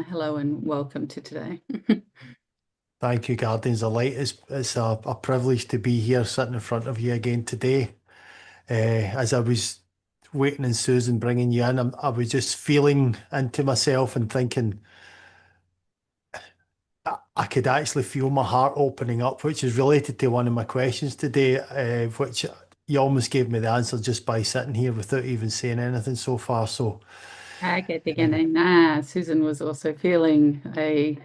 Hello and welcome to today. Thank you, Guardians of Light. It's a privilege to be here sitting in front of you again today. As I was waiting and Susan bringing you in, I was just feeling into myself and thinking I could actually feel my heart opening up, which is related to one of my questions today, which you almost gave me the answer just by sitting here without even saying anything so far. So, Okay, uh, beginning. Susan was also feeling a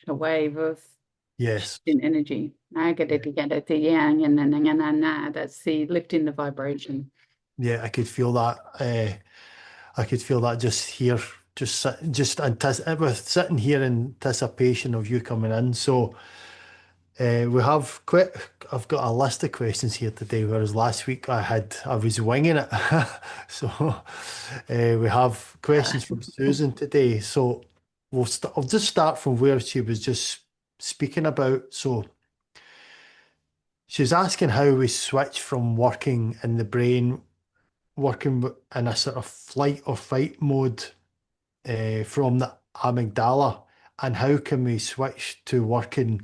wave of yes, shift in energy. yeah, The yang and that's the lift in the vibration. yeah, I could feel that. I could feel that just here, with sitting here in anticipation of you coming in. So we have quite. I've got a list of questions here today, whereas last week I was winging it. So we have questions from Susan today. So I'll just start from where she was just speaking about. So she's asking how we switch from working in the brain, working in a sort of flight or fight mode from the amygdala, and how can we switch to working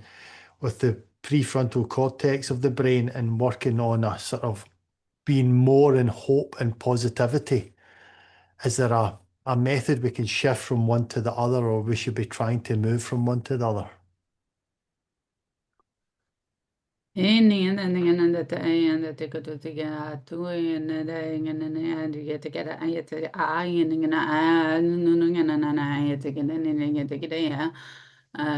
with the prefrontal cortex of the brain and working on a sort of being more in hope and positivity? Is there a method we can shift from one to the other, or we should be trying to move from one to the other?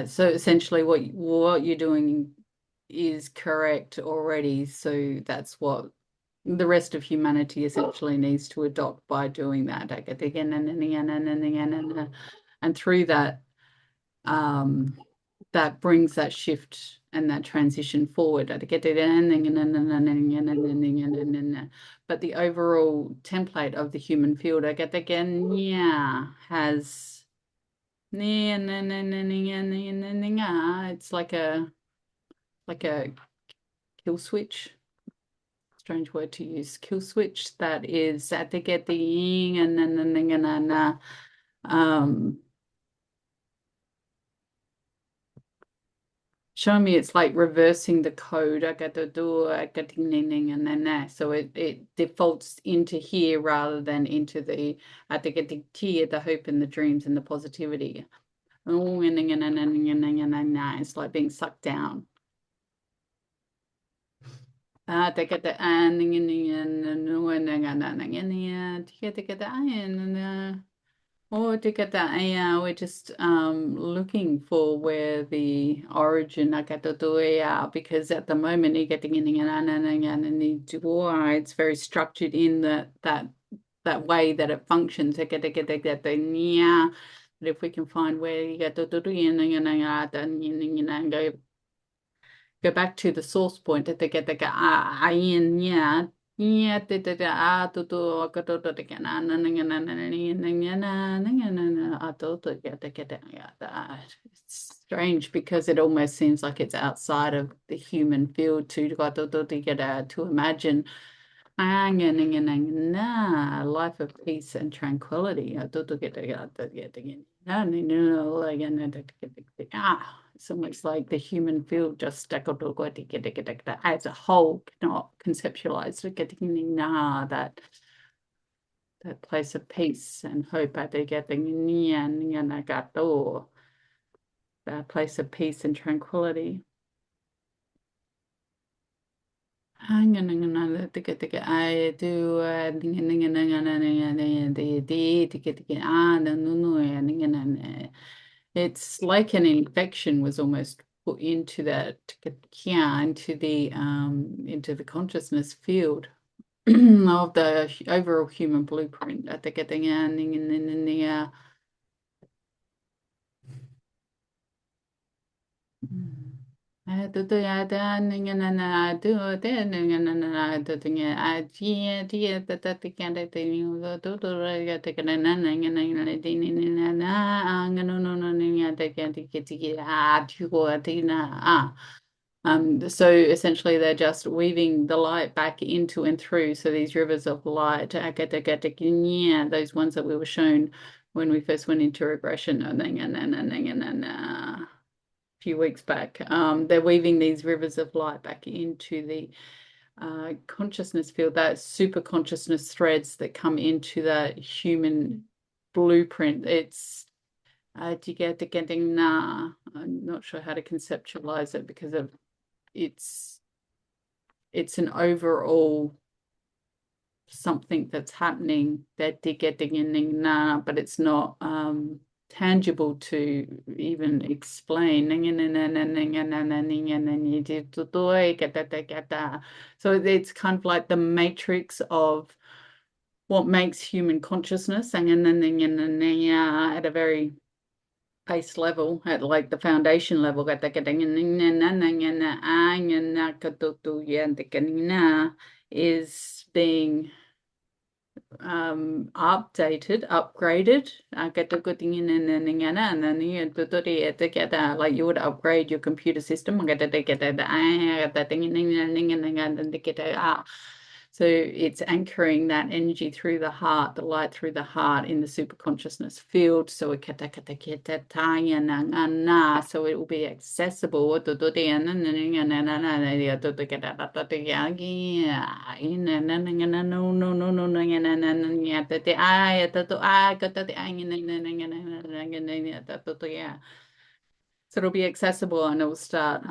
So essentially what you're doing is correct already. So that's what the rest of humanity essentially needs to adopt by doing that. And through that, that brings that shift and that transition forward. But the overall template of the human field, has it's like a kill switch. Strange word to use. Kill switch that is at the get the yin and um showing me it's like reversing the code. I got the door, I got ding ding ding, and then that. So it defaults into here rather than into the I think get the tear, the hope and the dreams and the positivity. Oh, it's like being sucked down. They get the and or to get that, yeah, we're just looking for where the origin because at the moment you're getting in and it's very structured in that way that it functions. Yeah. But if we can find where you get go back to the source point that they get the yeah. Yeah, it's strange because it almost seems like it's outside of the human field to imagine life of peace and tranquility. It's almost like the human field just as a whole cannot conceptualize that place of peace and hope at the that place of peace and tranquility. It's like an infection was almost put into that into the consciousness field of the overall human blueprint. I think so essentially they're just weaving the light back into and through. So these rivers of light, those ones that we were shown when we first went into regression, a few weeks back. They're weaving these rivers of light back into the consciousness field, that super consciousness threads that come into that human blueprint. It's getting I'm not sure how to conceptualize it because of it's an overall something that's happening that getting but it's not tangible to even explain. So it's kind of like the matrix of what makes human consciousness at a very base level, at like the foundation level, is being updated, upgraded. Like you would upgrade your computer system. So it's anchoring that energy through the heart, the light through the heart in the super consciousness field. So it so it will be accessible. So it'll be accessible and it will start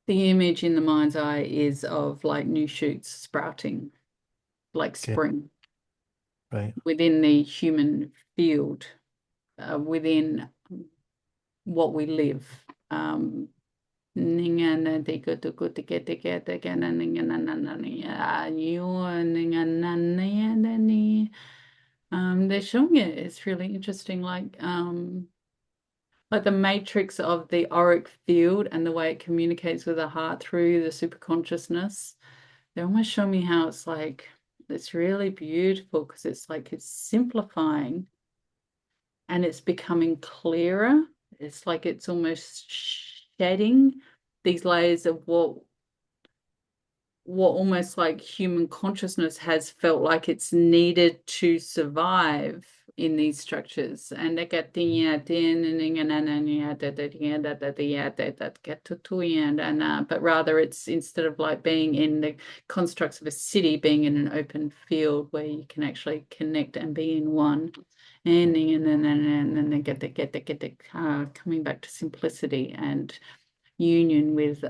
the image in the mind's eye is of like new shoots sprouting, like Okay. spring Right. within the human field, within what we live. They're showing it. It's really interesting, like the matrix of the auric field and the way it communicates with the heart through the superconsciousness. They almost show me how it's like it's really beautiful because it's like it's simplifying and it's becoming clearer. It's like it's almost shedding these layers of what almost like human consciousness has felt like it's needed to survive in these structures. And but rather it's instead of like being in the constructs of a city, being in an open field where you can actually connect and be in one. And then they coming back to simplicity and union with the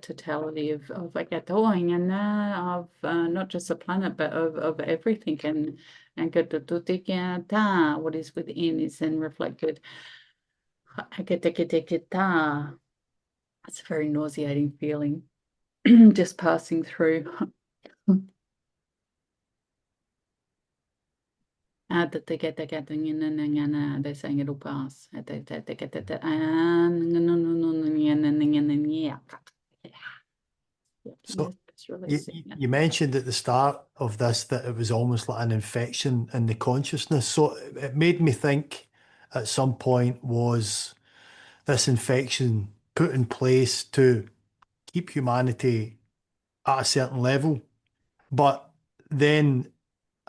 totality of not just the planet but of everything and what is within is then reflected. It's a very nauseating feeling just passing through. They're saying it'll pass. So It's releasing it. you mentioned at the start of this that it was almost like an infection in the consciousness. So it made me think at some point was this infection put in place to keep humanity at a certain level. But then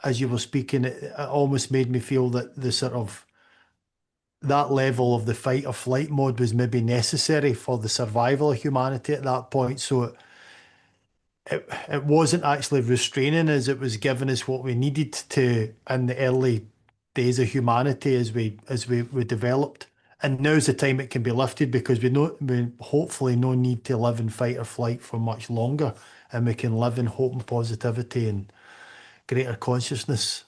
as you were speaking, it almost made me feel that the sort of that level of the fight or flight mode was maybe necessary for the survival of humanity at that point. So it wasn't actually restraining us, it was giving us what we needed to in the early days of humanity as we developed. And now's the time it can be lifted because we hopefully no need to live in fight or flight for much longer. And we can live in hope and positivity and greater consciousness.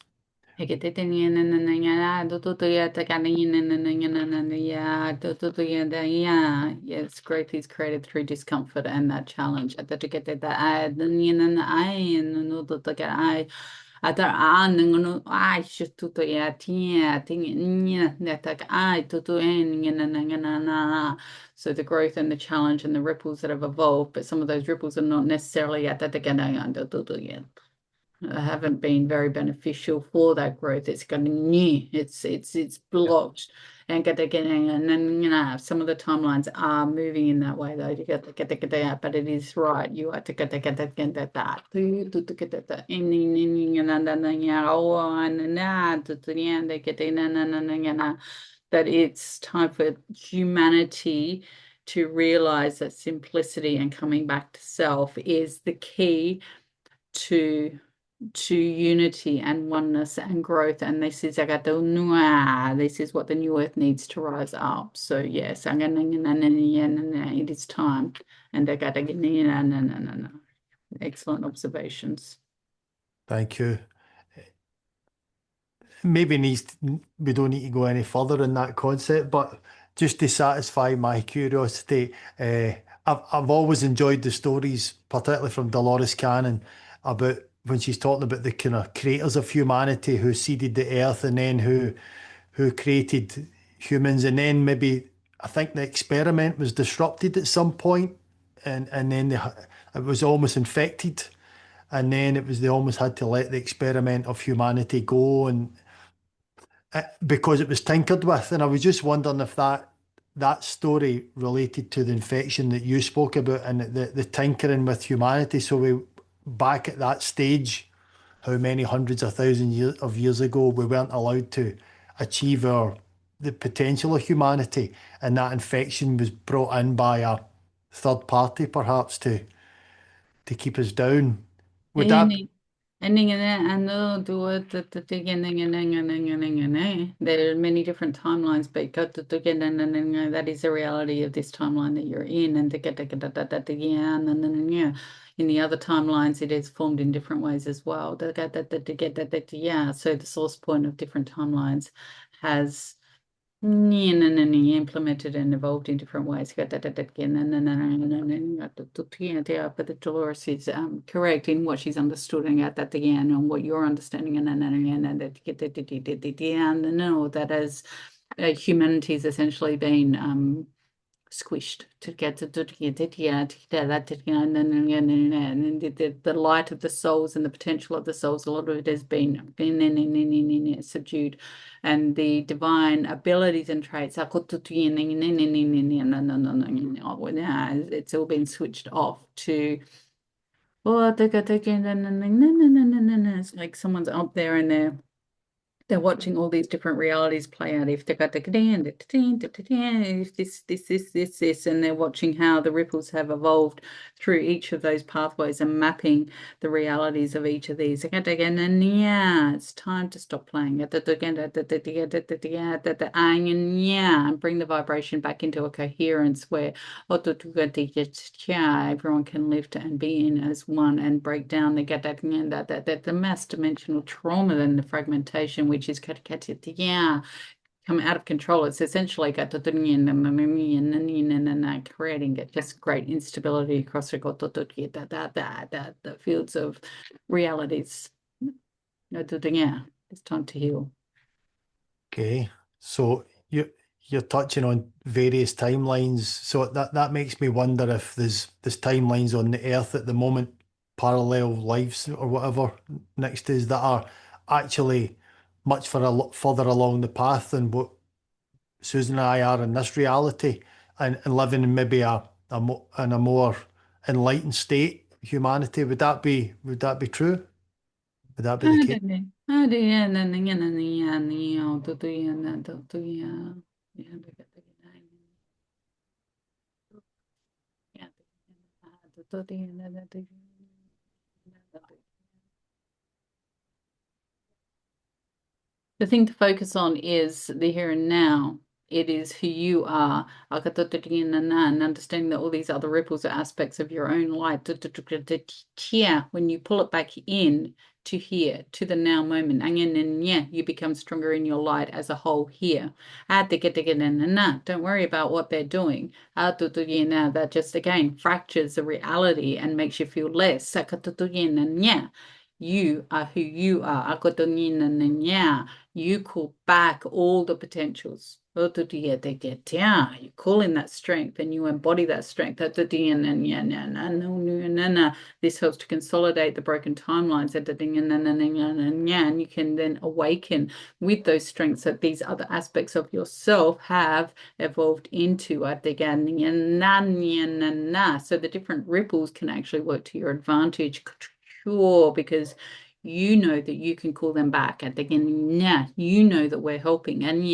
Yes, growth is created through discomfort and that challenge. So the growth and the challenge and the ripples that have evolved, but some of those ripples are not necessarily at that. haven't been very beneficial for that growth. It's going to new. It's Yeah. blocked. And get getting and then some of the timelines are moving in that way though. You get that, but it is right. You are to get that. To get that that it's time for humanity to realize that simplicity and coming back to self is the key to unity and oneness and growth. And this is this is what the new earth needs to rise up. So yes, it is time. And excellent observations. Thank you. Maybe we don't need to go any further in that concept, but just to satisfy my curiosity, I've always enjoyed the stories, particularly from Dolores Cannon, about when she's talking about the kind of creators of humanity who seeded the earth and then who created humans, and then maybe I think the experiment was disrupted at some point, and then it was almost infected, and then they almost had to let the experiment of humanity go, and because it was tinkered with. And I was just wondering if that story related to the infection that you spoke about and the tinkering with humanity. So we back at that stage, how many hundreds of thousands of years ago we weren't allowed to achieve the potential of humanity, and that infection was brought in by a third party, perhaps to keep us down. Would that And do it there are many different timelines, but that is the reality of this timeline that you're in. And in the other timelines, it is formed in different ways as well. Yeah, so the source point of different timelines has implemented and evolved in different ways. But the Dolores is correct in what she's understood and at that again on what you're understanding and no, that as humanity's essentially been squished to get and the light of the souls and the potential of the souls, a lot of it has been subdued, and the divine abilities and traits are it's all been switched off to it's like someone's up there and they're watching all these different realities play out. If this, and they're watching how the ripples have evolved through each of those pathways and mapping the realities of each of these. And yeah, it's time to stop playing. And bring the vibration back into a coherence where everyone can live and be in as one and break down the mass dimensional trauma and the fragmentation, which is come out of control. It's essentially creating just great instability across the fields of realities. Yeah, it's time to heal. okay? So you're touching on various timelines. So that makes me wonder if there's timelines on the Earth at the moment, parallel lives or whatever next to us that are actually much further along the path than what Susan and I are in this reality, and living in maybe in a more enlightened state of humanity. Would that be true? Would that be the case? The thing to focus on is the here and now. It is who you are. And understanding that all these other ripples are aspects of your own light. Yeah, when you pull it back in to here, to the now moment, and yeah, you become stronger in your light as a whole here. Don't worry about what they're doing. That just again fractures the reality and makes you feel less. Yeah, You are who you are. You call back all the potentials. You call in that strength and you embody that strength. This helps to consolidate the broken timelines. And you can then awaken with those strengths that these other aspects of yourself have evolved into. So the different ripples can actually work to your advantage. Sure, because you know that you can call them back at the beginning. You know that we're helping, and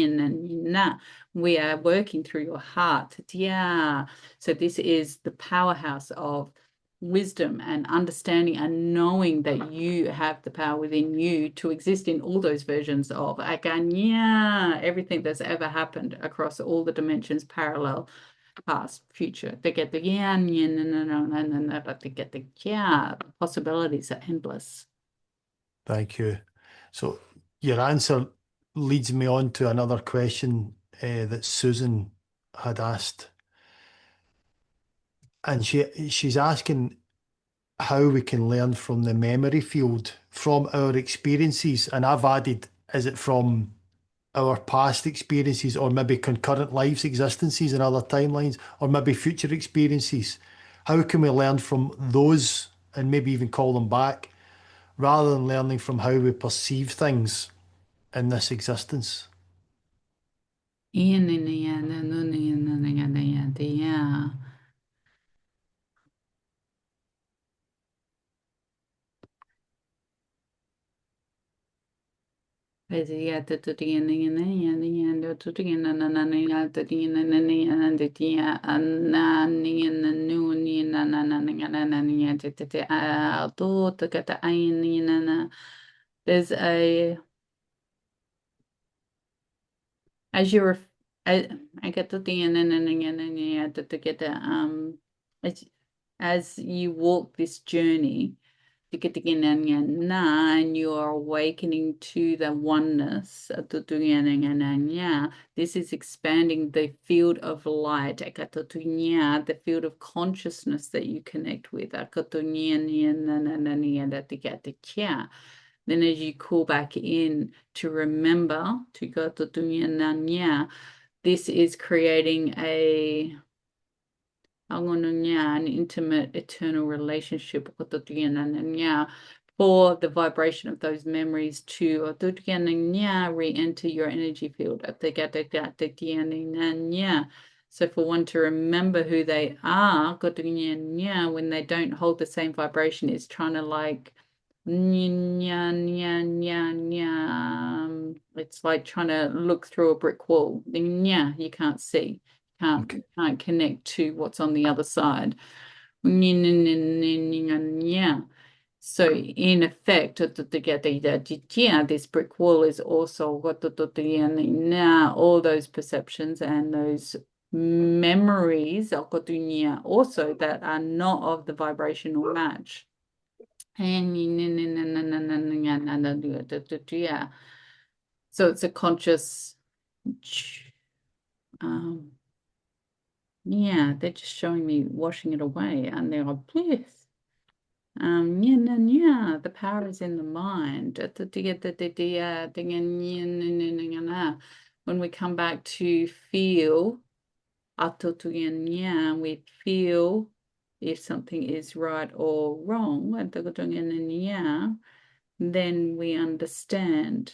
we are working through your heart. Yeah. So this is the powerhouse of wisdom and understanding and knowing that you have the power within you to exist in all those versions of again, yeah, everything that's ever happened across all the dimensions parallel, past, future. They get the yeah, yeah, no, but they get the yeah, the possibilities are endless. Thank you. So your answer leads me on to another question that Susan had asked, and she's asking how we can learn from the memory field from our experiences, and I've added, is it from our past experiences or maybe concurrent lives, existences in other timelines, or maybe future experiences? How can we learn from those and maybe even call them back rather than learning from how we perceive things in this existence? Yeah, yeah, yeah. There's a as you're I get to the end and to get the as as you walk this journey and you are awakening to the oneness. This is expanding the field of light, the field of consciousness that you connect with. Then as you call back in to remember to go to this is creating an intimate, eternal relationship with the for the vibration of those memories to re-enter your energy field. So for one to remember who they are, when they don't hold the same vibration, it's trying to like it's like trying to look through a brick wall. You can't see. Okay. Can't connect to what's on the other side. Yeah. So in effect, this brick wall is also all those perceptions and those memories also that are not of the vibrational match. Yeah. So it's a conscious, um, yeah, they're just showing me washing it away, and they're like, bliss. The power is in the mind. When we come back to feel, we feel if something is right or wrong, then we understand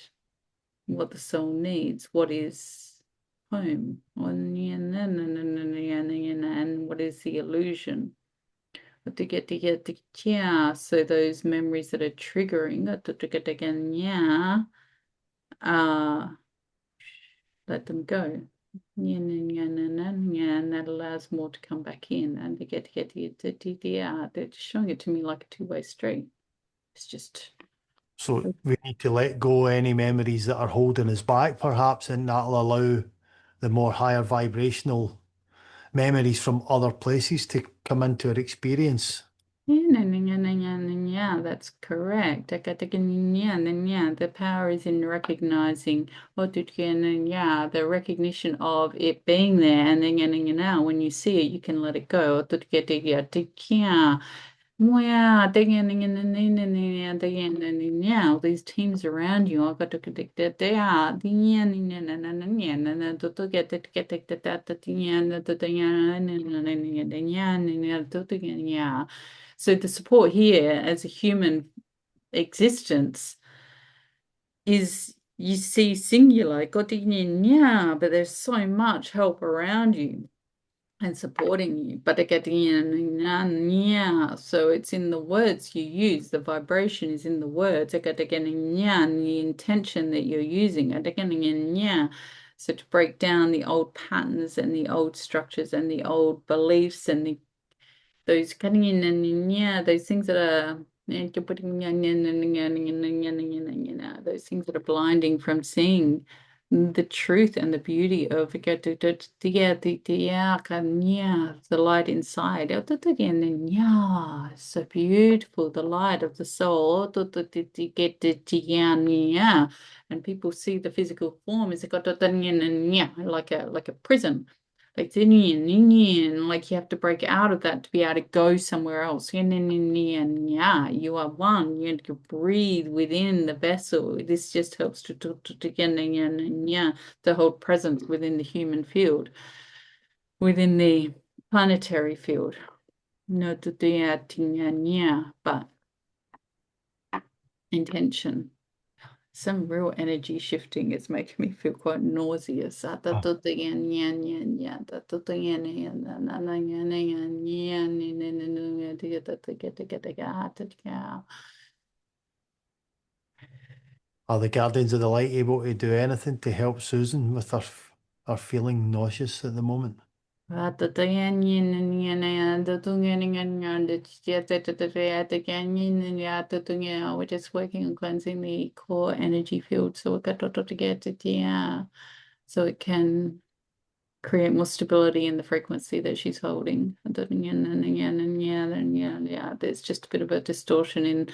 what the soul needs, what is home, and what is the illusion. So those memories that are triggering, let them go. And that allows more to come back in, and they're just showing it to me like a two-way street. It's just So we need to let go any memories that are holding us back, perhaps, and that'll allow the more higher vibrational memories from other places to come into our experience. That's correct. The power is in recognizing the recognition of it being there, and then when you see it, you can let it go. Wow, now these teams around you, I got to get that they are so the support here as a human existence is you see singular, but there's so much help around you and supporting you. But so it's in the words you use. The vibration is in the words. The intention that you're using. So to break down the old patterns and the old structures and the old beliefs and those cutting in and those things that are those things that are blinding from seeing the truth and the beauty of the light inside. So beautiful, the light of the soul. And people see the physical form as like a prison. Like like you have to break out of that to be able to go somewhere else. You are one. You have to breathe within the vessel. This just helps to hold presence within the human field, within the planetary field. No, but intention. Some real energy shifting is making me feel quite nauseous. Oh, are the Guardians of the Light able to do anything to help Susan with her feeling nauseous at the moment? We're just working on cleansing the core energy field so so it can create more stability in the frequency that she's holding. There's just a bit of a distortion in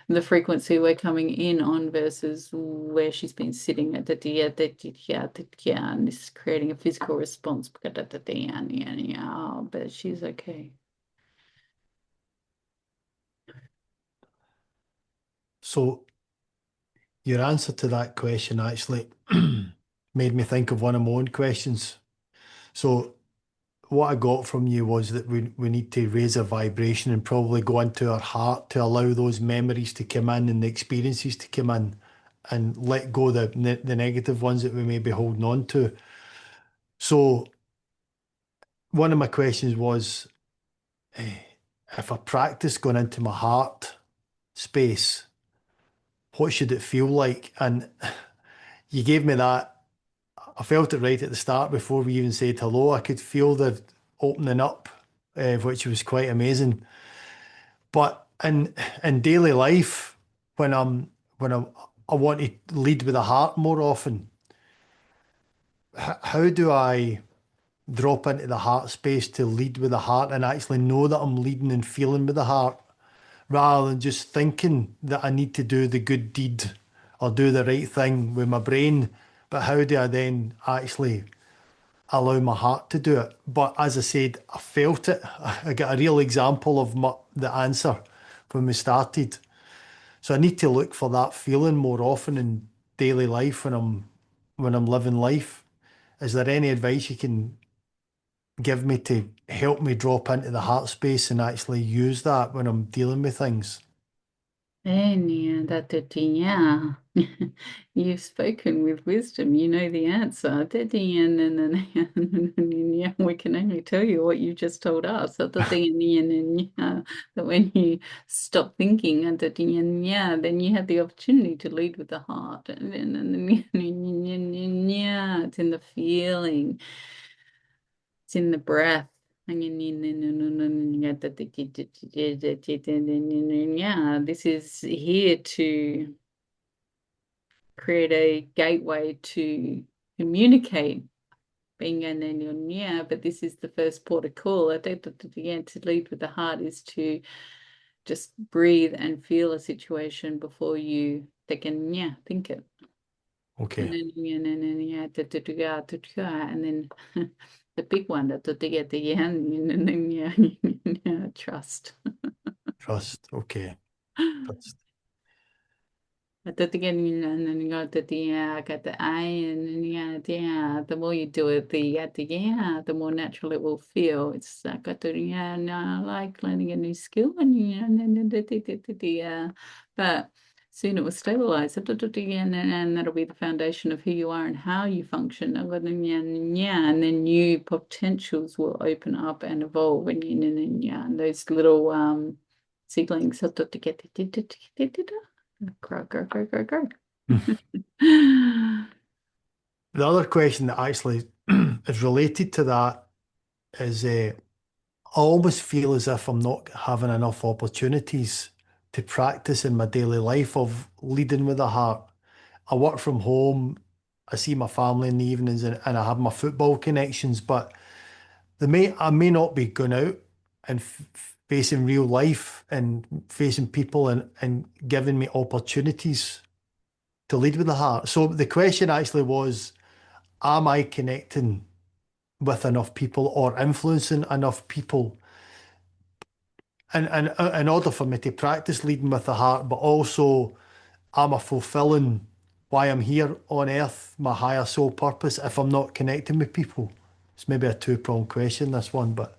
the frequency we're coming in on versus where she's been sitting at and this is creating a physical response. But she's okay. So your answer to that question actually made me think of one of my own questions. So what I got from you was that we need to raise our vibration and probably go into our heart to allow those memories to come in and the experiences to come in and let go the negative ones that we may be holding on to. So one of my questions was, if I practice going into my heart space, what should it feel like? And you gave me that. I felt it right at the start before we even said hello. I could feel the opening up, which was quite amazing. But in daily life, when I want to lead with the heart more often, how do I drop into the heart space to lead with the heart and actually know that I'm leading and feeling with the heart rather than just thinking that I need to do the good deed or do the right thing with my brain? But how do I then actually allow my heart to do it? But as I said, I felt it. I got a real example of the answer when we started. So I need to look for that feeling more often in daily life when I'm living life. Is there any advice you can give me to help me drop into the heart space and actually use that when I'm dealing with things? Yeah. You've spoken with wisdom. You know the answer. We can only tell you what you just told us. That when you stop thinking, then you have the opportunity to lead with the heart. It's in the feeling. It's in the breath. Yeah, this is here to create a gateway to communicate. But this is the first port of call. I think that to lead with the heart is to just breathe and feel a situation before you think it. And Okay. then and then the big one that to get the trust. Trust. Okay. Trust. And then you got the yeah, got the I, and then yeah. The more you do it, the more natural it will feel. It's got the yeah, no, I like learning a new skill, and yeah, and then but soon it will stabilize. And that'll be the foundation of who you are and how you function. And then new potentials will open up and evolve, and those little seedlings. Grow, grow, grow, grow, grow. The other question that actually is related to that is I almost feel as if I'm not having enough opportunities to practice in my daily life of leading with the heart. I work from home, I see my family in the evenings, and I have my football connections, but I may not be going out and facing real life and facing people and giving me opportunities to lead with the heart. So the question actually was, am I connecting with enough people or influencing enough people and in order for me to practice leading with the heart, but also am I fulfilling why I'm here on earth, my higher soul purpose, if I'm not connecting with people? It's maybe a two-pronged question, this one, but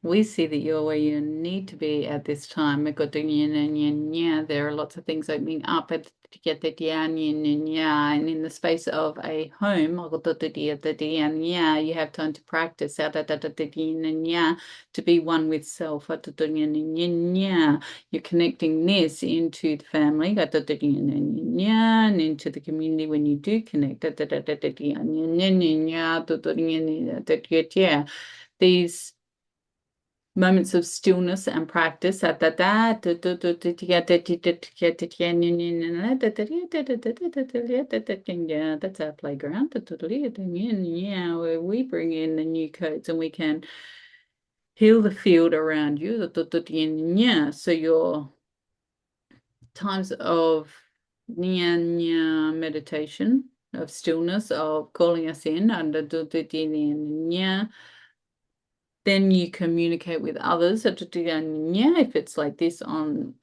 We see that you're where you need to be at this time. There are lots of things opening up and in the space of a home, you have time to practice to be one with self. You're connecting this into the family, and into the community when you do connect. These moments of stillness and practice. Yeah, that's our playground. Yeah, where we bring in the new codes and we can heal the field around you. Yeah, so your times of meditation, of stillness, of calling us in, then you communicate with others. Yeah, if it's like this on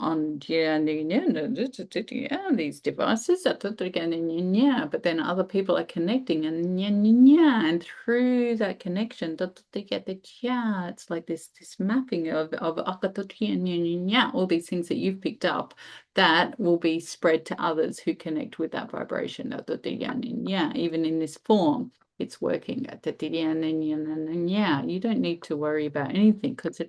these devices, but then other people are connecting and through that connection, it's like this mapping of all these things that you've picked up that will be spread to others who connect with that vibration. Yeah, even in this form it's working. Yeah, you don't need to worry about anything because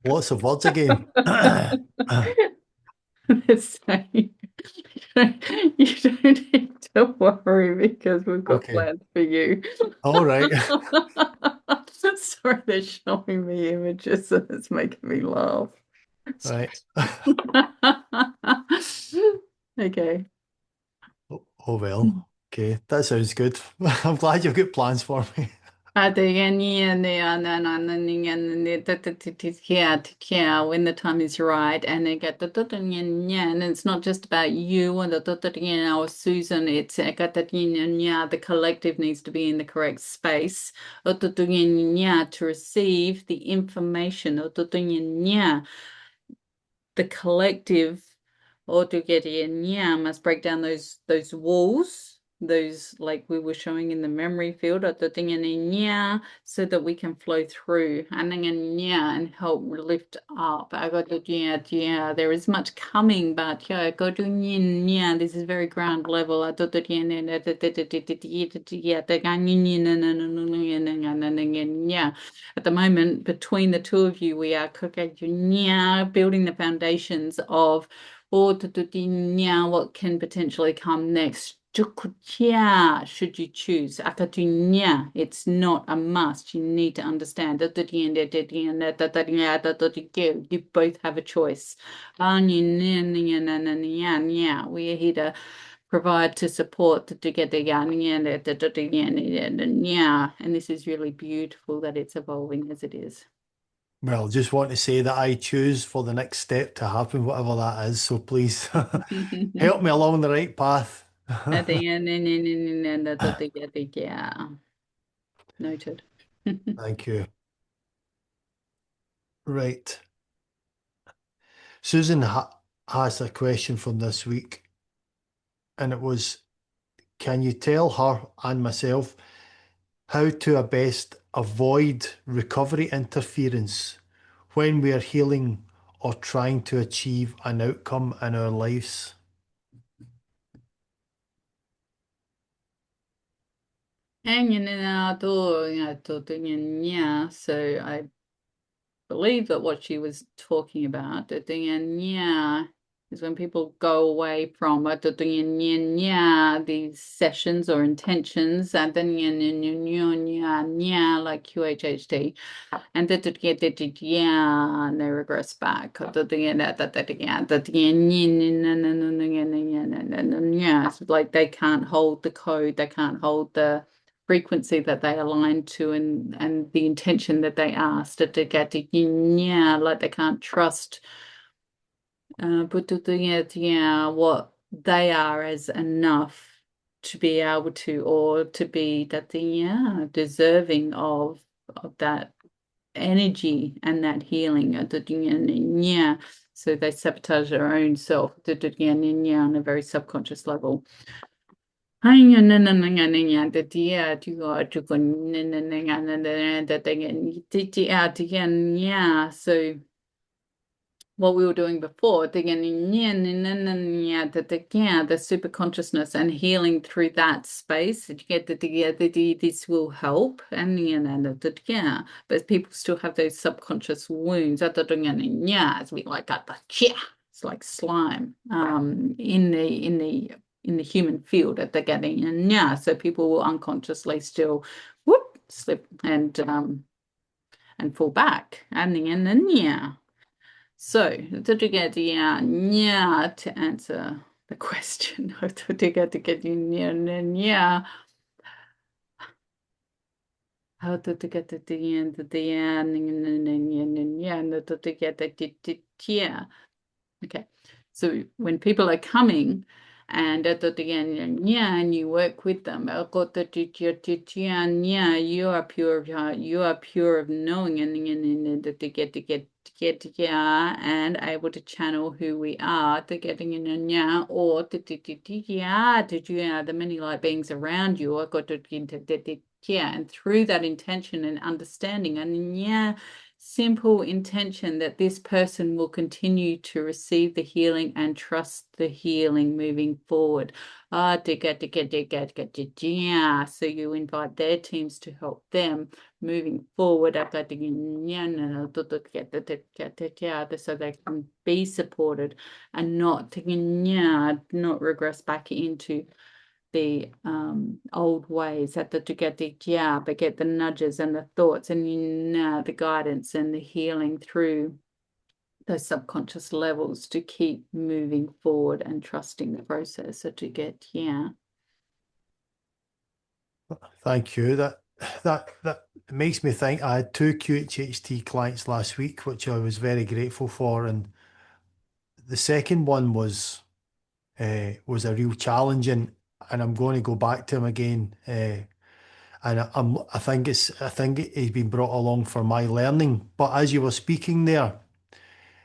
lots of words again. Let's say you don't need to worry because we've got Okay. plans for you. All right. Sorry, they're showing me images and it's making me laugh. Right. Okay. Oh well. Okay. That sounds good. I'm glad you've got plans for me. Yeah, when the time is right, and they get and it's not just about you and or Susan. It's the collective needs to be in the correct space to receive the information. The collective must break down those walls, those like we were showing in the memory field so that we can flow through and help lift up. There is much coming, but this is very ground level. At the moment, between the two of you, we are building the foundations of what can potentially come next. Should you choose. It's not a must. You need to understand. You both have a choice. We are here to provide to support to get the yeah, and this is really beautiful that it's evolving as it is. Well, just want to say that I choose for the next step to happen, whatever that is. So please help me along the right path. Yeah, noted. Thank you. Right. Susan has a question from this week, and it was, can you tell her and myself how to best avoid recovery interference when we are healing or trying to achieve an outcome in our lives? Hanging in our door, yeah. So I believe that what she was talking about, yeah, is when people go away from yeah, these sessions or intentions, and then yeah, like QHHT, and yeah, and they regress back. Yeah, it's like they can't hold the code, they can't hold the frequency that they aligned to and the intention that they asked to get yeah, like they can't trust but yeah, what they are as enough to be able to or to be that yeah, deserving of that energy and that healing yeah. So they sabotage their own self yeah, on a very subconscious level. Yeah, so what we were doing before, the super consciousness and healing through that space. You get this will help, and yeah, but people still have those subconscious wounds. It's a bit like it's like slime in the human field at the getting, and yeah, so people will unconsciously still whoop slip and fall back, and then yeah. So, to get yeah, yeah, to answer the question, to get yeah, how to get to the end of the end, yeah, to get the yeah. Okay. So when people are coming and at the end, yeah, and you work with them, yeah, you are pure of heart, you are pure of knowing and to get yeah, and able to channel who we are, to getting in yeah, or yeah, yeah, the many light beings around you, I got to get yeah, and through that intention and understanding, and yeah, simple intention that this person will continue to receive the healing and trust the healing moving forward. Yeah. So you invite their teams to help them moving forward. So they can be supported and not regress back into the old ways at the to get the yeah, but get the nudges and the thoughts and the guidance and the healing through those subconscious levels to keep moving forward and trusting the process. So to get yeah. Thank you. That makes me think. I had two QHHT clients last week, which I was very grateful for, and the second one was a real challenge, and I'm going to go back to him again. And I think he's been brought along for my learning. But as you were speaking there,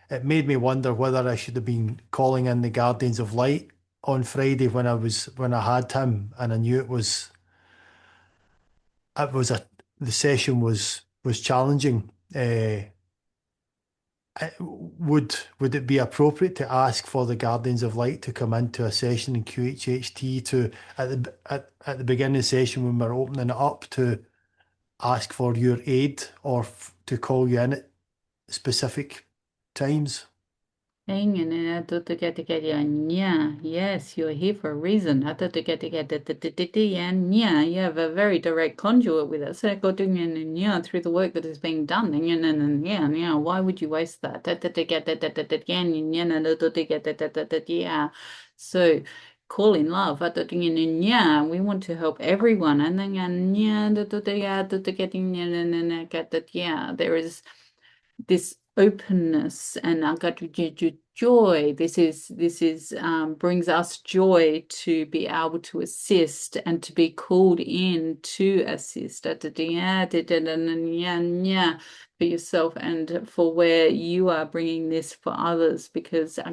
it made me wonder whether I should have been calling in the Guardians of Light on Friday when I had him, and I knew it was a the session was challenging. Would it be appropriate to ask for the Guardians of Light to come into a session in QHHT to at the beginning of the session when we're opening it up to ask for your aid or to call you in at specific times? Yeah, yes, you're here for a reason. Yeah, you have a very direct conduit with us. Yeah, through the work that is being done. Yeah, why would you waste that? Yeah. So call in love. Yeah, we want to help everyone. And then yeah, yeah, there is this openness and I got joy. This is brings us joy to be able to assist and to be called in to assist for yourself and for where you are bringing this for others because they're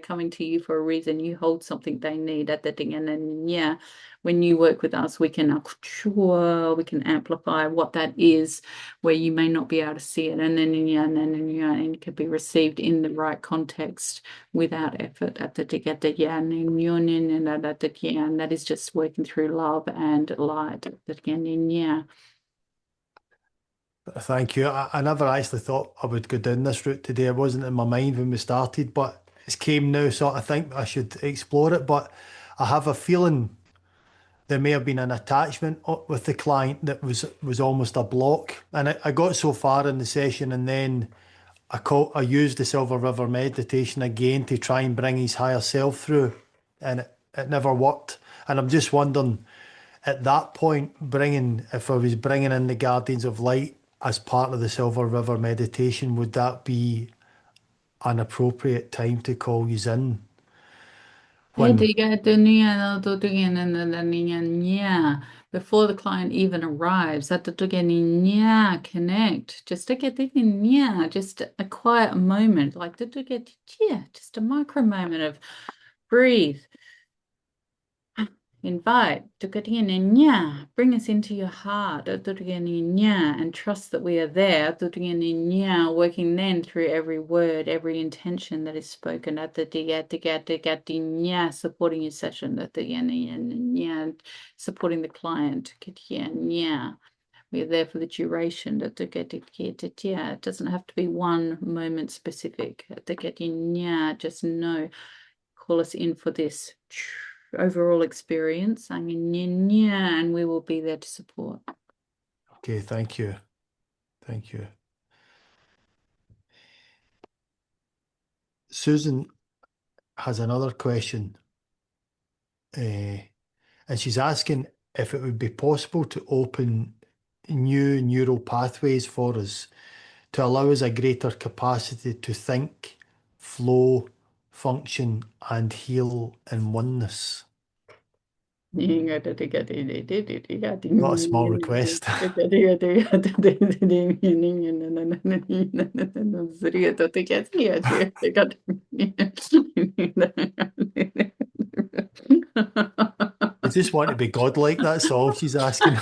coming to you for a reason. You hold something they need at the yeah. When you work with us, we can amplify what that is where you may not be able to see it. And then yeah, and it can be received in the right context without effort at the together. Yeah, and that is just working through love and light. Yeah. Thank you. I never actually thought I would go down this route today. It wasn't in my mind when we started, but it's came now, so I think I should explore it. But I have a feeling there may have been an attachment with the client that was almost a block. And I got so far in the session, and then I used the Silver River meditation again to try and bring his higher self through, and it never worked. And I'm just wondering, at that point, if I was bringing in the Guardians of Light as part of the Silver River meditation, would that be an appropriate time to call you in? When Before the client even arrives, connect. Just to get just a quiet moment, like just a micro moment of breathe. Invite, bring us into your heart, and trust that we are there, working then through every word, every intention that is spoken at the supporting your session, supporting the client, we are there for the duration. It doesn't have to be one moment specific. Just know, call us in for this overall experience. And we will be there to support. Okay, thank you. Thank you. Susan has another question, and she's asking if it would be possible to open new neural pathways for us to allow us a greater capacity to think, flow, function, and heal in oneness. Not Not a small request. I just want to be godlike, that's all she's asking.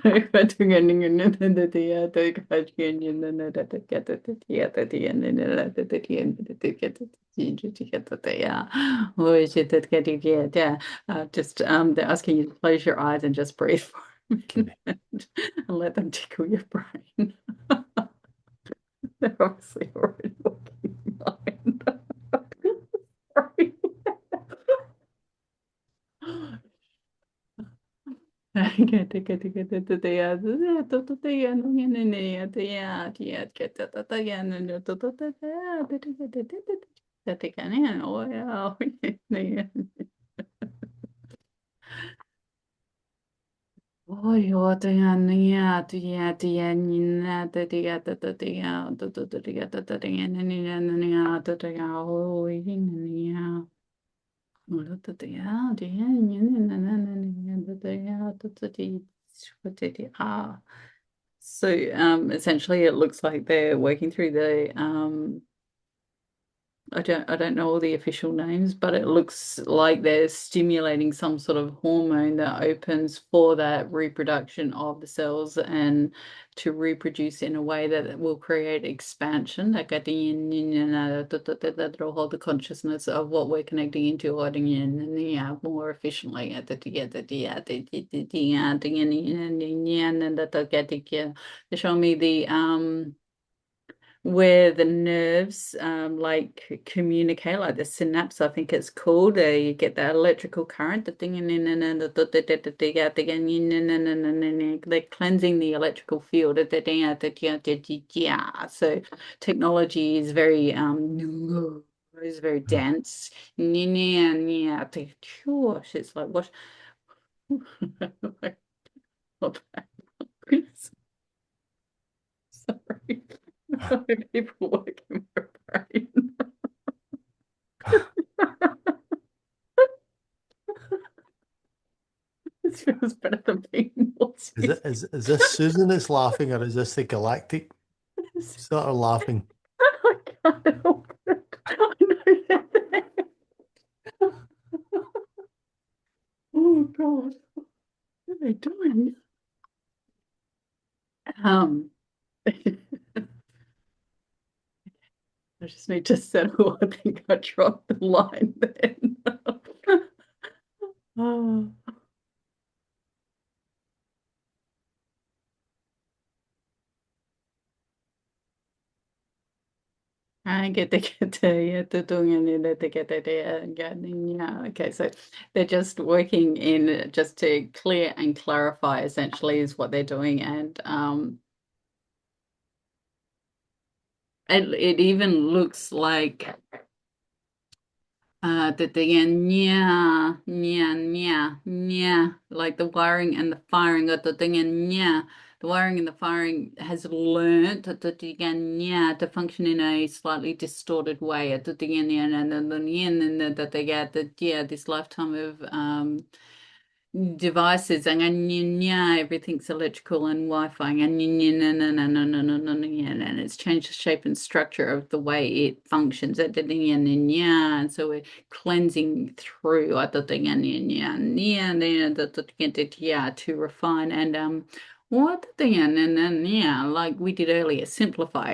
Just they're asking you to close your eyes and just breathe for a Okay. minute and let them tickle your brain. They're obviously already walking behind. Sorry. Ôi, ôi, tôi ăn nha, tôi ăn nhìn na, tôi ăn, tôi ăn, tôi ăn, tôi ăn, ôi, nhìn nha. So essentially it looks like they're working through the I don't know all the official names, but it looks like they're stimulating some sort of hormone that opens for that reproduction of the cells and to reproduce in a way that will create expansion. That'll hold the consciousness of what we're connecting into more efficiently. They're showing me the where the nerves like communicate, like the synapse, I think it's called. You get that electrical current, the thing, they're cleansing the electrical field. So technology is very dense. It's like what? Sorry. People working my brain. This feels better than being nauseous. Is this Susan that's laughing, or is this the galactic sort of laughing? I can't help it. I know that. Oh God, what are they doing? Um, I just need to settle. I think I dropped the line then. Oh. I get to yeah, yeah. Okay, so they're just working in just to clear and clarify essentially is what they're doing, and it even looks like that they like the wiring and the firing of the thing and the wiring and the firing has learned that the to function in a slightly distorted way at the and that they get that this lifetime of devices and everything's electrical and Wi-Fi and it's changed the shape and structure of the way it functions and so we're cleansing through to refine and what the and like we did earlier simplify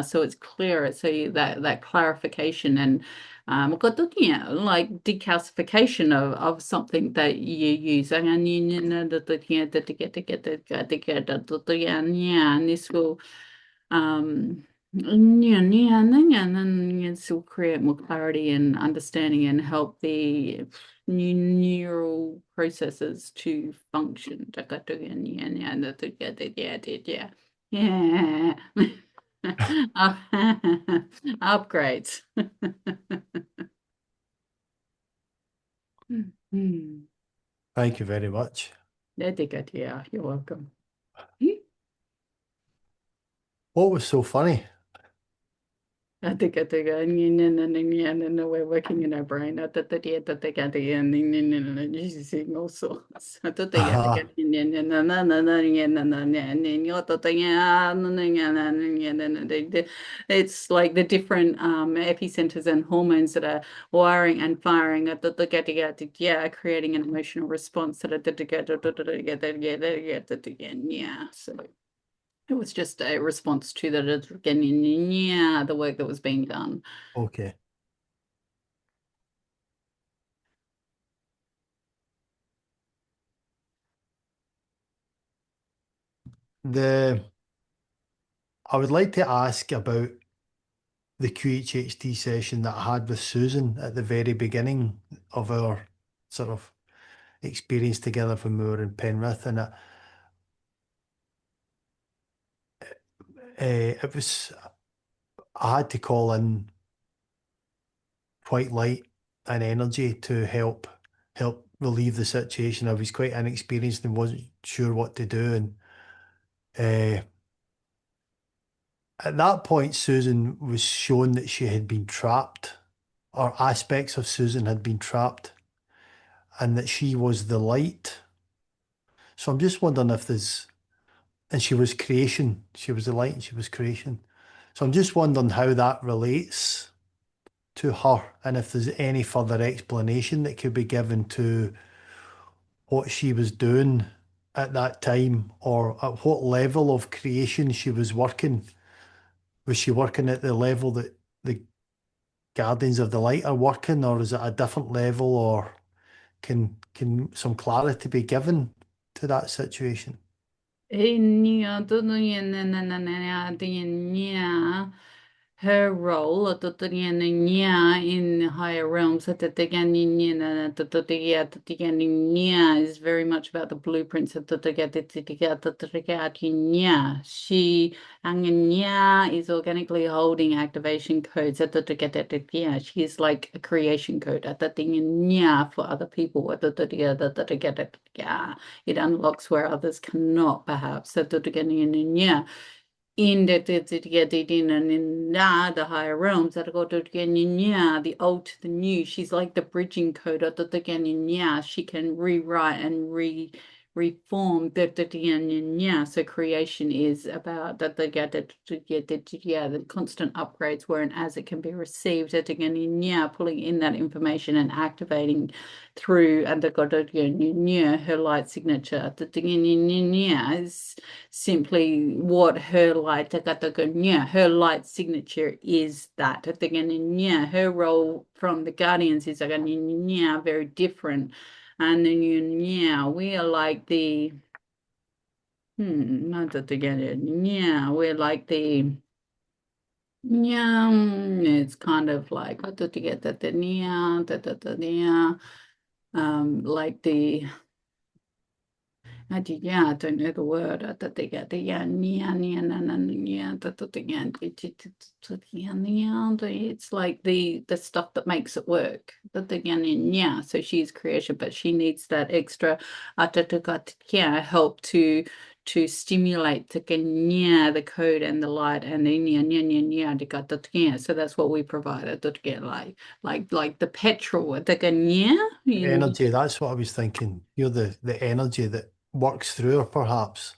so it's clearer so that clarification and got the, like decalcification of something that you use. And and this will this will create more clarity and understanding and help the new neural processes to function. Yeah. Upgrades. Hmm. Thank you very much. Yeah, you're welcome. What was so funny? No, we're working in our brain. Using all sorts. Ah, It's like the different epicenters and hormones that are wiring and firing. Yeah, creating an emotional response. Yeah, so. It was just a response to the work that was being done. okay. The I would like to ask about the QHHT session that I had with Susan at the very beginning of our sort of experience together when we were in Penrith, and it was I had to call in quite light and energy to help relieve the situation. I was quite inexperienced and wasn't sure what to do, and uh, at that point, Susan was shown that she had been trapped, or aspects of Susan had been trapped, and that she was the light. So I'm just wondering if there's, and she was creation, she was the light and she was creation. So I'm just wondering how that relates to her and if there's any further explanation that could be given to what she was doing at that time or at what level of creation she was working. Was she working at the level that the Guardians of the Light are working, or is it a different level, or can some clarity be given to that situation? Her role in the higher realms is very much about the blueprints. She is organically holding activation codes. She's like a creation code for other people. It unlocks where others cannot, perhaps. In the higher realms that go to the old to the new. She's like the bridging code. She can rewrite and reform. So creation is about that they get it the constant upgrades where and as it can be received. Pulling in that information and activating through and her light signature. Is simply what her light signature is that. Her role from the Guardians is very different. And we are like the not that together. We're like the it's kind of like like the I don't know the word. It's like the stuff that makes it work. So she's creation, but she needs that extra help to stimulate the code and the light and the so that's what we provide. Like the petrol. In Energy, that's what I was thinking. You're the energy that works through her, perhaps.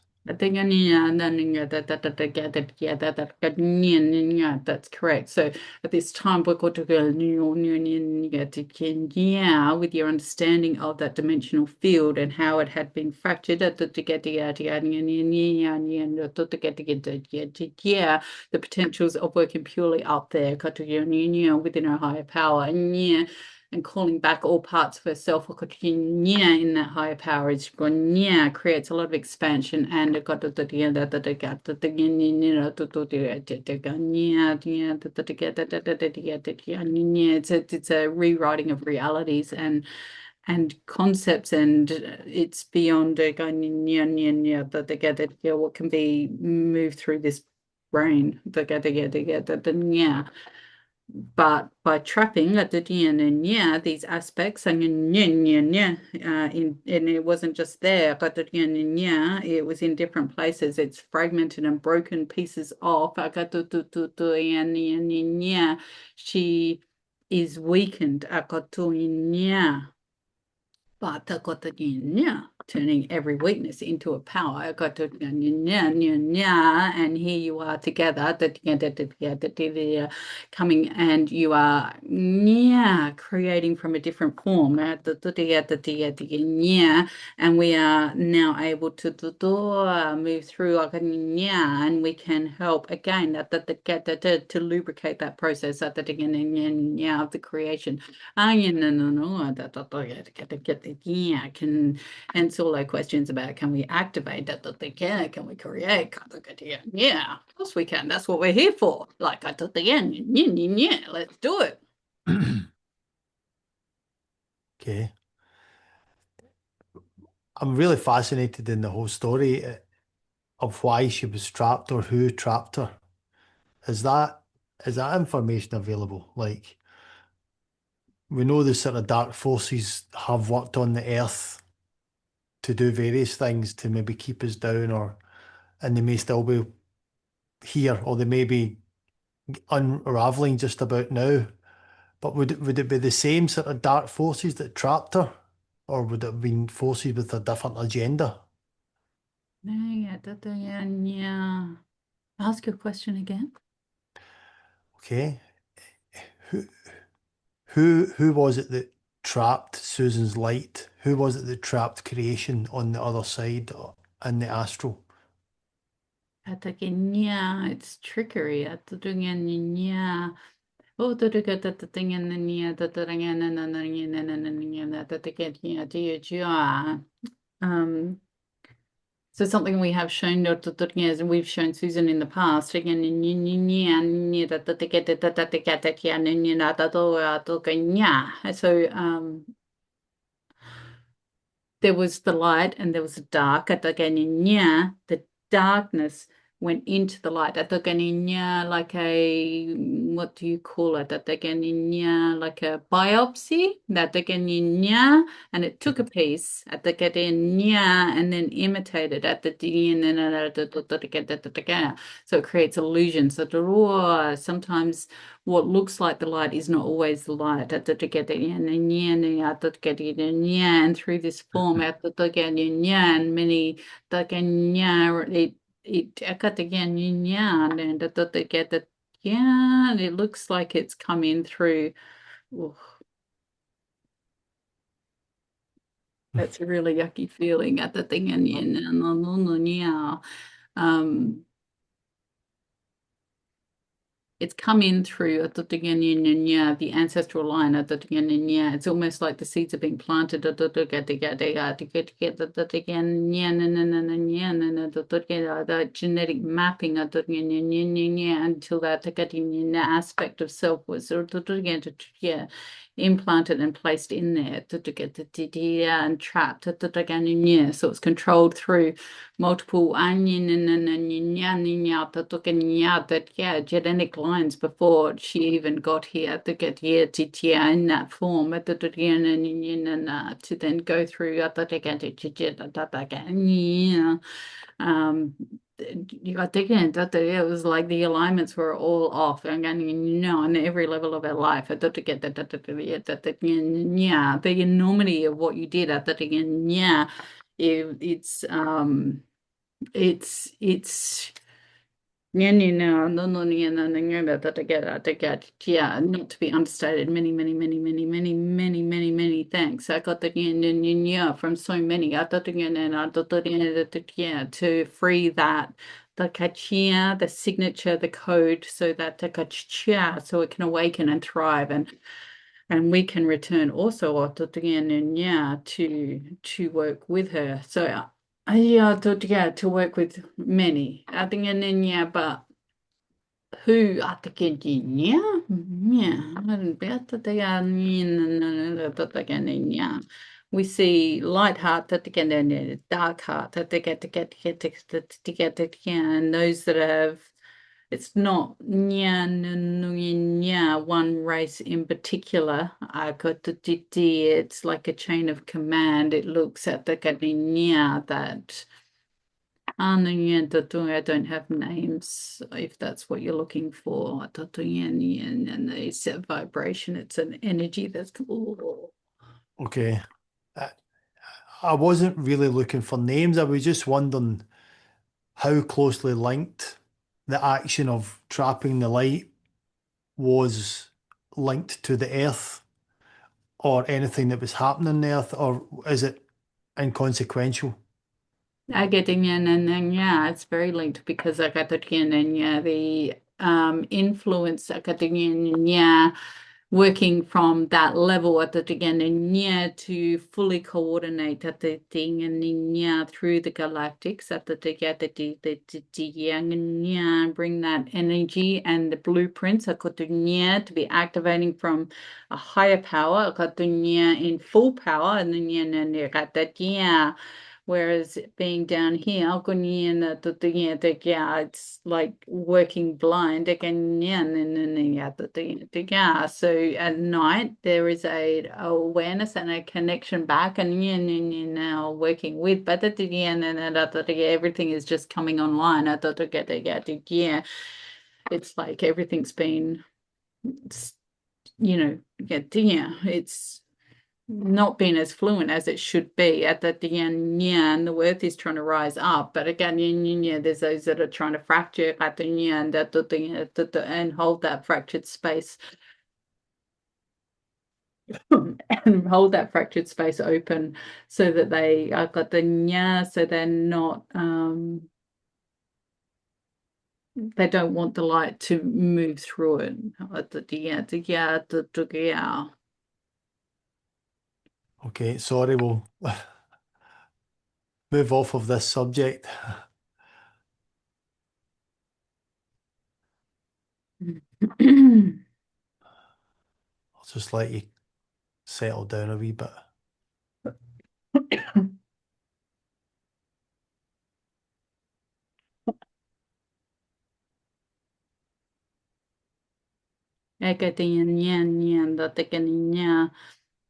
that's correct. So at this time, we're going to go with your understanding of that dimensional field and how it had been fractured. The potentials of working purely up there, within our higher power. And calling back all parts of herself in that higher power is creates a lot of expansion and it's a rewriting of realities and concepts, and it's beyond what can be moved through this brain. But by trapping at the DNA, these aspects and and it wasn't just there, but the it was in different places. It's fragmented and broken pieces off. She is weakened. Turning every weakness into a power. And here you are together, coming and you are creating from a different form. And we are now able to move through and we can help again to lubricate that process of the creation. I can answer all our questions about can we activate that they can we create? Yeah, of course we can. That's what we're here for. Like I thought the end. Yeah, let's do it. Okay. I'm really fascinated in the whole story of why she was trapped or who trapped her. Is that is that information available? Like we know the sort of dark forces have worked on the earth to do various things to maybe keep us down or and they may still be here or they may be unraveling just about now. But would it be the same sort of dark forces that trapped her? Or would it have been forces with a different agenda? Yeah. Ask your question again. Okay. Who who was it that trapped Susan's light? Who was it that trapped creation on the other side in the astral? It's trickery. Oh, um, So something we have shown, and we've shown Susan in the past, again, so there was the light and there was the dark. At the ganinya, the darkness went into the light. At the ganinya, like a, what do you call it? At the ganinya, like a biopsy. At the ganinya, and it took a piece at the ganinya and then imitated at the so it creates illusions. So sometimes what looks like the light is not always the light. And through this form, and many it looks like it's come in through. Oh, that's a really yucky feeling at the thing and it's come in through the ancestral line. It's almost like the seeds are being planted. The genetic mapping until that aspect of self was implanted and placed in there and trapped. So it's controlled through multiple genetic lines before she even got here to get here in that form to then go through I think it was like the alignments were all off and on every level of her life. To get the enormity of what you did at that again, it's yeah, not to be understated. Many thanks. I got the from so many. I thought again and I thought to free that the kachia, the signature, the code, so that the kachia, so it can awaken and thrive and we can return also to work with her. So yeah, to work with many. I think but who I think I don't bet that they are we see light heart that they get in dark heart that they get and those that have it's not one race in particular. I got the it's like a chain of command. It looks at the that I don't have names if that's what you're looking for. And they set vibration. It's an energy that's cool. Okay. I, I wasn't really looking for names. I was just wondering how closely linked the action of trapping the light was linked to the earth or anything that was happening on the earth, or is it inconsequential? I get in and it's very linked because I got the the influence I got the working from that level at the again and to fully coordinate at the thing and through the galactics at the bring that energy and the blueprints I got to be activating from a higher power I got in full power and then and got that Whereas being down here, it's like working blind again. So at night there is a awareness and a connection back, and now working with, but everything is just coming online. It's like everything's been, it's not been as fluent as it should be at the end, and the earth is trying to rise up. But again, there's those that are trying to fracture at the end and hold that fractured space and hold that fractured space open so that they are got the so they're not they don't want the light to move through it. Okay, sorry, well, move off of this subject. I'll just let you settle down a wee bit.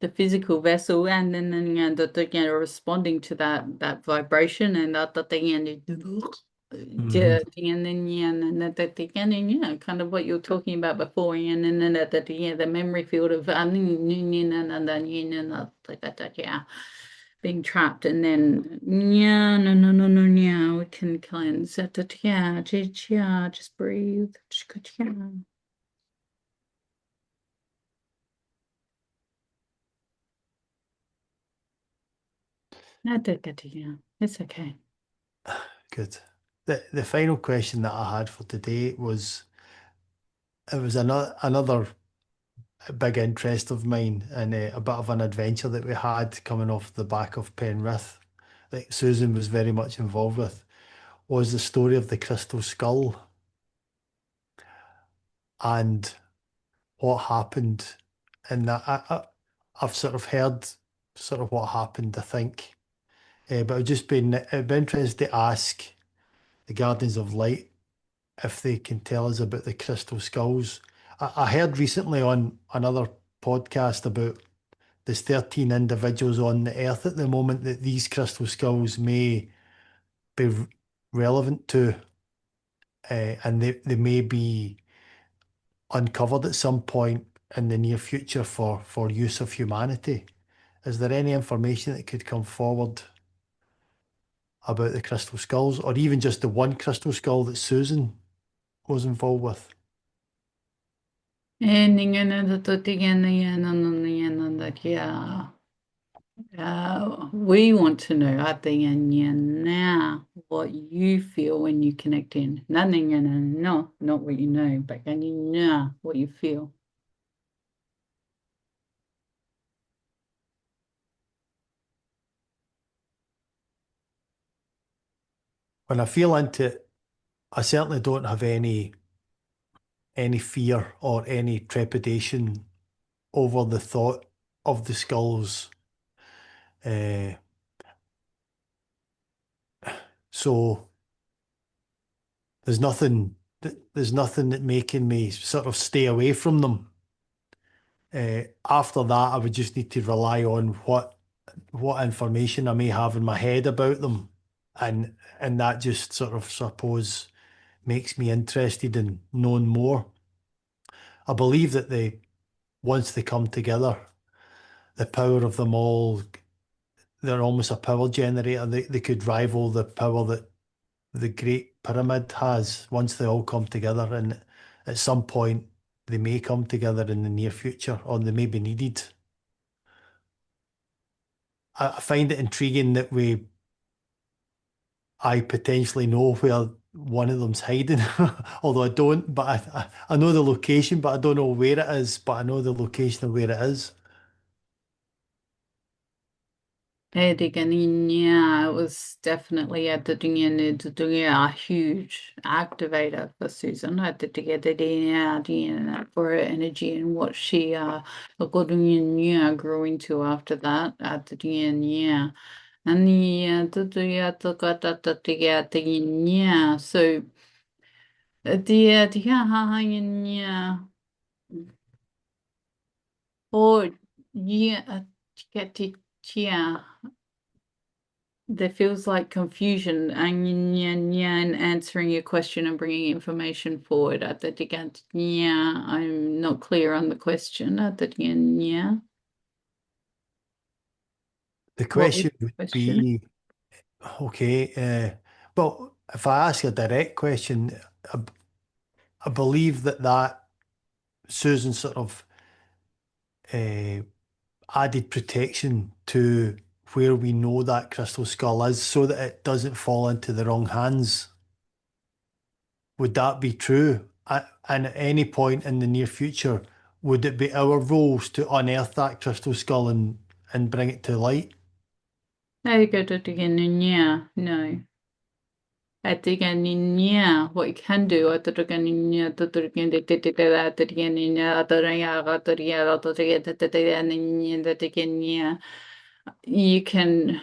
The physical vessel, and then the responding to that vibration, and Hmm. kind of what you were talking about before, and then the memory field of yeah, being trapped, and then yeah, no, no, no, no, yeah, we can cleanse. Yeah, just breathe. Yeah. Yeah, it's okay. Good. The final question that I had for today was, it was another big interest of mine, and a bit of an adventure that we had coming off the back of Penrith that Susan was very much involved with, was the story of the crystal skull and what happened in that. I've sort of heard sort of what happened, I think, but it'd be interesting to ask the Guardians of Light if they can tell us about the crystal skulls. I heard recently on another podcast about there's 13 individuals on the earth at the moment that these crystal skulls may be relevant to, and they may be uncovered at some point in the near future for use of humanity. Is there any information that could come forward about the crystal skulls, or even just the one crystal skull that Susan was involved with? Yeah. We want to know at the end now what you feel when you connect in. Nothing, no, not what you know, but what you feel. When I feel into it, I certainly don't have any fear or any trepidation over the thought of the skulls. Uh, so there's nothing that making me sort of stay away from them. After that, I would just need to rely on what information I may have in my head about them, and that just sort of suppose makes me interested in knowing more. I believe that once they come together, the power of them all, they're almost a power generator. They could rival the power that the Great Pyramid has once they all come together. And at some point, they may come together in the near future, or they may be needed. I find it intriguing that I potentially know where one of them's hiding, although I don't. But I know the location, but I don't know where it is. But I know the location of where it is. Yeah, it was definitely at the a huge activator for Susan at the for her energy and what she grew into after that at the yeah. And yeah, so yeah. Or yeah, get it, yeah. There feels like confusion and answering your question and bringing information forward at the end. Yeah, I'm not clear on the question at the end. Yeah, The what was question the would question? be, okay, well, if I ask a direct question, I, I believe that Susan sort of uh, added protection to where we know that crystal skull is so that it doesn't fall into the wrong hands. Would that be true? And at any point in the near future, would it be our roles to unearth that crystal skull and bring it to light? I go to the yeah, no. Atiganinia, what you can do, Ataganinia, Tuturgan, the Titiganinia, Ataraya, Ataria, Ataria, the Tigania. You can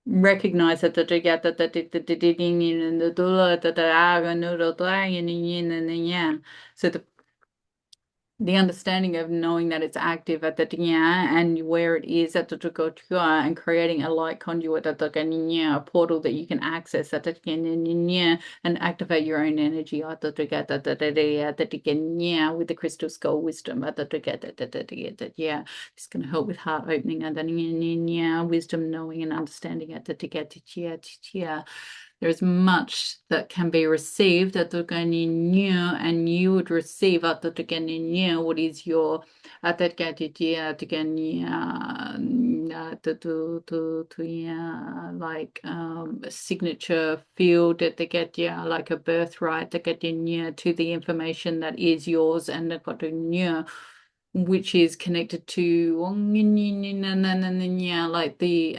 recognize that the together that the digging in the dula that the aga noodle dying and yeah. So the understanding of knowing that it's active at the yeah and where it is at the tukotua and creating a light conduit at the yeah, a portal that you can access at the yeah and activate your own energy at the together the yeah with the crystal skull wisdom at the together yeah it's going to help with heart opening and then yeah wisdom knowing and understanding at the together yeah there's much that can be received at the new, and you would receive at the new what is your at that yeah like a signature field at the get yeah like a birthright to get in to the information that is yours and the got new which is connected to like the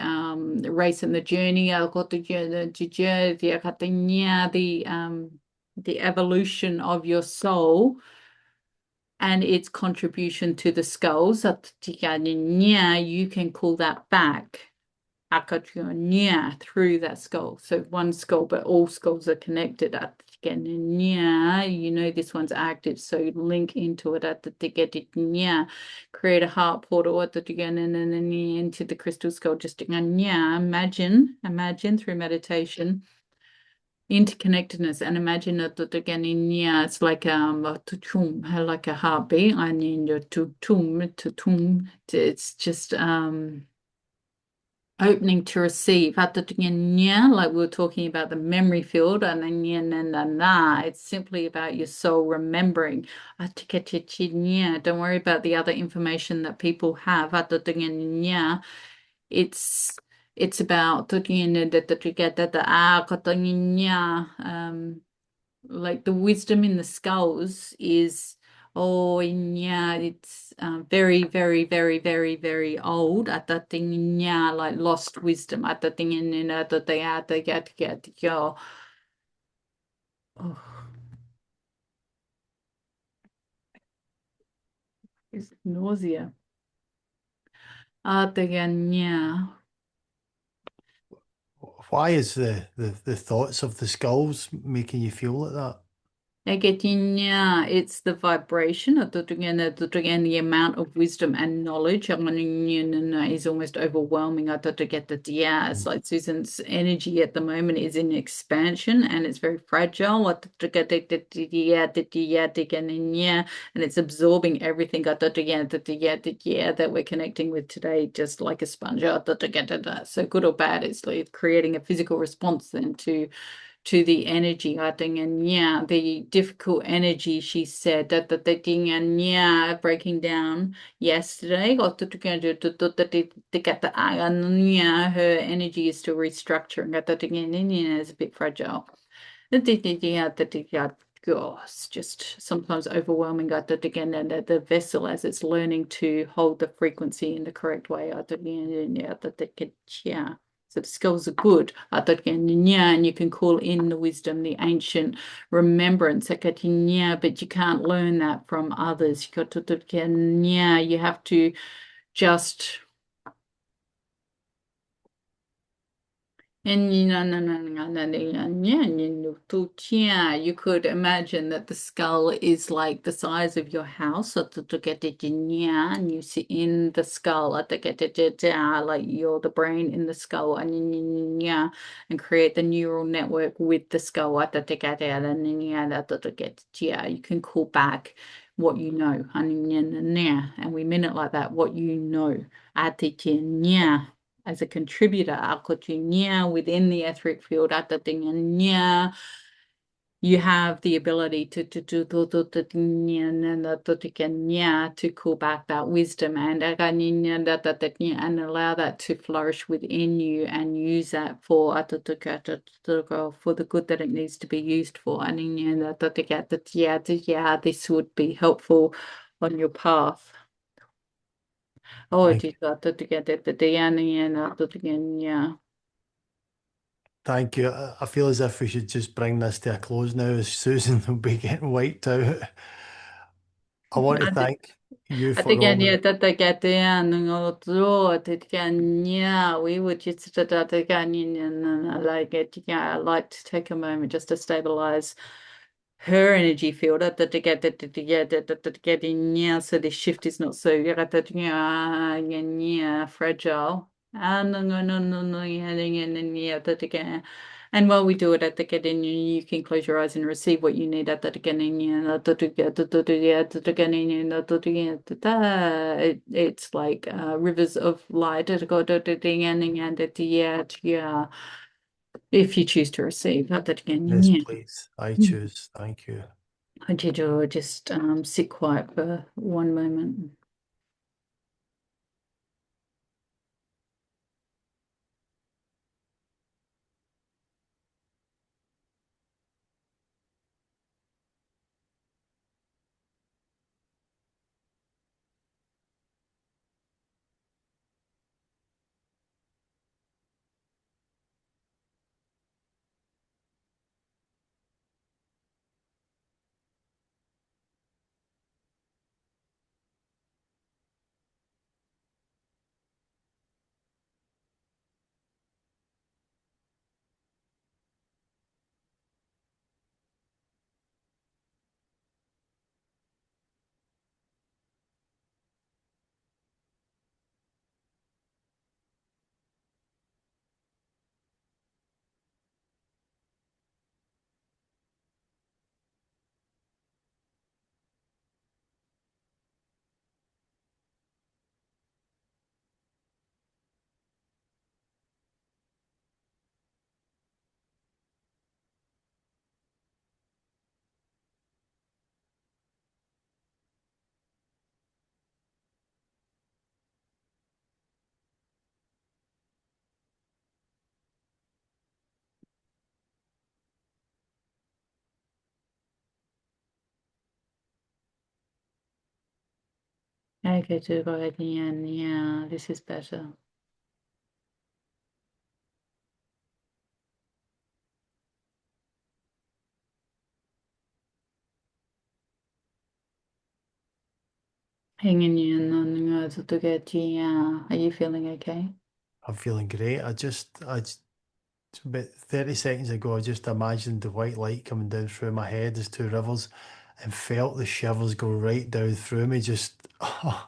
race and the journey the evolution of your soul and its contribution to the skulls you can call that back through that skull. So one skull, but all skulls are connected at you know this one's active, so link into it at the create a heart portal at the and into the crystal skull. Just imagine through meditation interconnectedness and imagine that it's like a tutum, like a heartbeat. I need your tutum. It's just opening to receive. Like we were talking about the memory field, and then it's simply about your soul remembering. Don't worry about the other information that people have. It's it's about like the wisdom in the skulls is oh yeah it's very very very very very old at that thing yeah like lost wisdom at that thing in that they had to get yo oh it's nausea at the yeah Why is the thoughts of the skulls making you feel like that? Again, it's the vibration of the amount of wisdom and knowledge is almost overwhelming. I thought to get the yeah, it's Mm. like Susan's energy at the moment is in expansion and it's very fragile. I thought to get yeah, and it's absorbing everything. I thought to get the yeah that we're connecting with today, just like a sponge. I thought to get that. So good or bad, it's like creating a physical response then to the energy, I think, and yeah, the difficult energy, she said, that thing, and yeah, breaking down yesterday, got to get the and yeah, her energy is still restructuring, got the thing, and yeah, it's a bit fragile. Yeah, gosh, it's just sometimes overwhelming. I think again, and the vessel as it's learning to hold the frequency in the correct way. I think, yeah, yeah. So the skills are good. I think, yeah, and you can call in the wisdom, the ancient remembrance. Yeah, but you can't learn that from others. You got to, yeah, you have to just and you could imagine that the skull is like the size of your house. So to get it and you sit in the skull at the get it like you're the brain in the skull and create the neural network with the skull at the get it and yeah, you can call back what you know. And we mean it like that, what you know. At the as a contributor, within the etheric field, you have the ability to call back that wisdom and allow that to flourish within you and use that for the good that it needs to be used for. And yeah, this would be helpful on your path. Oh, Thank di you. ka to get it the yan and to again, yeah. Thank you. I feel as if we should just bring this to a close now, as Susan will be getting wiped out. I want to thank you for all Adigania the tatagatea no draw Titania. We would just tatagania and like it. Yeah, I like to take a moment just to stabilize her energy field to get in, yeah, so the shift is not so yeah, fragile. And while we do it at the beginning, you can close your eyes and receive what you need at the beginning. It's like rivers of light. If you choose to receive at the yes, beginning. please. I choose. Thank you. I did just sit quiet for one moment. Okay, to go ahead and yeah, this is better. Hanging in on to get yeah. Are you feeling okay? I'm feeling great. About 30 seconds ago, I just imagined the white light coming down through my head as two rivers and felt the shivers go right down through me. Just, oh,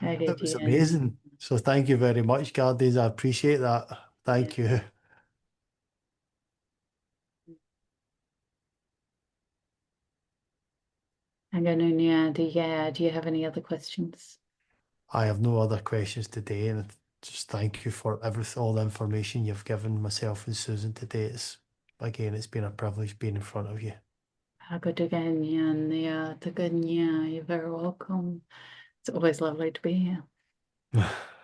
Okay, it was to amazing. So thank you very much, Gardies. I appreciate that. yeah. Thank you. I'm gonna yeah, do you have any other questions? I have no other questions today, and just thank you for all the information you've given myself and Susan today. It's been a privilege being in front of you. How good again, yeah, and yeah, to good yeah, you're very welcome. It's always lovely to be here.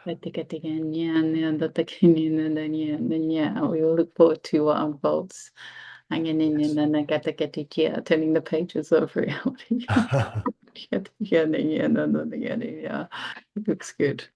I think it again, yeah, and the beginning, and then yeah, we will look forward to what unfolds. Hanging in, and Yes. then I got to get it, yeah, turning the pages of reality. Yeah, yeah, yeah, no, yeah, it looks good.